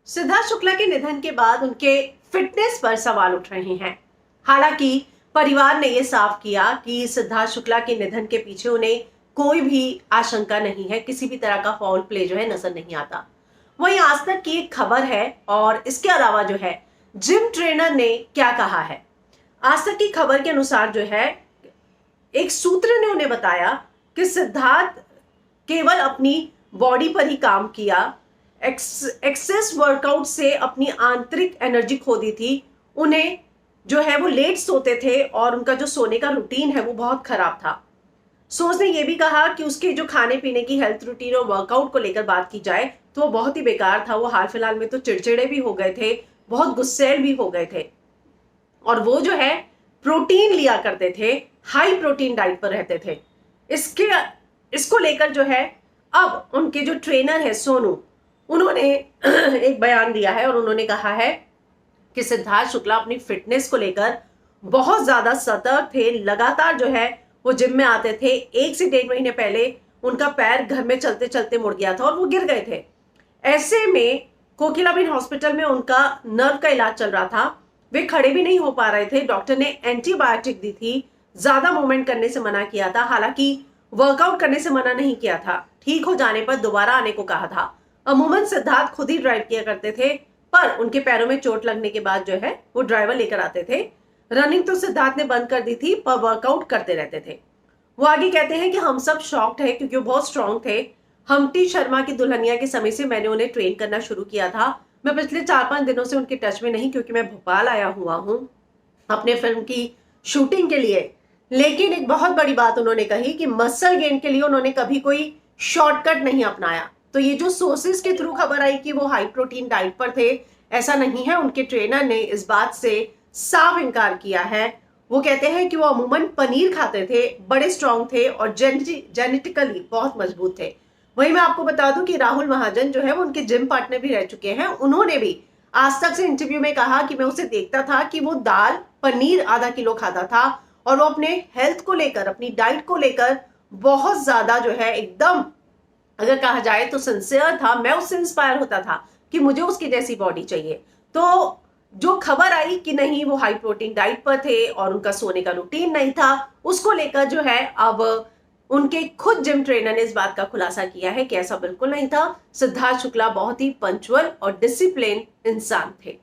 सिद्धार्थ शुक्ला के निधन के बाद उनके फिटनेस पर सवाल उठ रहे हैं। हालांकि परिवार ने यह साफ किया कि सिद्धार्थ शुक्ला के निधन के पीछे उन्हें कोई भी आशंका नहीं है, किसी भी तरह का फाउल प्ले जो है नजर नहीं आता। वहीं आज तक की एक खबर है और इसके अलावा जो है जिम ट्रेनर ने क्या कहा है। आज तक की खबर के अनुसार जो है एक सूत्र ने उन्हें बताया कि सिद्धार्थ केवल अपनी बॉडी पर ही काम किया, एक्सेस वर्कआउट से अपनी आंतरिक एनर्जी खो दी थी। उन्हें जो है वो लेट सोते थे और उनका जो सोने का रूटीन है वो बहुत खराब था। सोच ने यह भी कहा कि उसके जो खाने पीने की हेल्थ रूटीन और वर्कआउट को लेकर बात की जाए तो वो बहुत ही बेकार था। वो हाल फिलहाल में तो चिड़चिड़े भी हो गए थे, बहुत गुस्सैल भी हो गए थे और वो जो है प्रोटीन लिया करते थे, हाई प्रोटीन डाइट पर रहते थे। इसको लेकर जो है अब उनके जो ट्रेनर है सोनू, उन्होंने एक बयान दिया है और उन्होंने कहा है कि सिद्धार्थ शुक्ला अपनी फिटनेस को लेकर बहुत ज्यादा सतर्क थे। लगातार जो है वो जिम में आते थे। 1 से 1.5 महीने पहले उनका पैर घर में चलते चलते मुड़ गया था और वो गिर गए थे। ऐसे में कोकिलाबेन हॉस्पिटल में उनका नर्व का इलाज चल रहा था, वे खड़े भी नहीं हो पा रहे थे। डॉक्टर ने एंटीबायोटिक दी थी, ज्यादा मूवमेंट करने से मना किया था, हालांकि वर्कआउट करने से मना नहीं किया था। ठीक हो जाने पर दोबारा आने को कहा था। अमूमन सिद्धार्थ खुद ही ड्राइव किया करते थे, पर उनके पैरों में चोट लगने के बाद जो है वो ड्राइवर लेकर आते थे। रनिंग तो सिद्धार्थ ने बंद कर दी थी, पर वर्कआउट करते रहते थे। वो आगे कहते हैं कि हम सब शॉक्ड है क्योंकि वो बहुत स्ट्रांग थे। हम्टी शर्मा की दुल्हनिया के समय से मैंने उन्हें ट्रेन करना शुरू किया था। मैं पिछले 4-5 दिनों से उनके टच में नहीं, क्योंकि मैं भोपाल आया हुआ हूँ अपने फिल्म की शूटिंग के लिए। लेकिन एक बहुत बड़ी बात उन्होंने कही कि मसल गेन के लिए उन्होंने कभी कोई शॉर्टकट नहीं अपनाया। तो ये जो सोर्सेज के थ्रू खबर आई कि वो हाई प्रोटीन डाइट पर थे, ऐसा नहीं है। उनके ट्रेनर ने इस बात से साफ इनकार किया है। वो कहते हैं कि वो अमूमन पनीर खाते थे, बड़े स्ट्रांग थे और जेनेटिकली बहुत मजबूत थे। वहीं मैं आपको बता दूं कि राहुल महाजन जो है वो उनके जिम पार्टनर भी रह चुके हैं। उन्होंने भी आज तक से इंटरव्यू में कहा कि मैं उसे देखता था कि वो दाल पनीर आधा किलो खाता था और वो अपने हेल्थ को लेकर, अपनी डाइट को लेकर बहुत ज्यादा जो है एकदम, अगर कहा जाए तो सिंसियर था। मैं उससे इंस्पायर होता था कि मुझे उसकी जैसी बॉडी चाहिए। तो जो खबर आई कि नहीं वो हाई प्रोटीन डाइट पर थे और उनका सोने का रूटीन नहीं था, उसको लेकर जो है अब उनके खुद जिम ट्रेनर ने इस बात का खुलासा किया है कि ऐसा बिल्कुल नहीं था। सिद्धार्थ शुक्ला बहुत ही पंक्चुअल और डिसिप्लिन इंसान थे।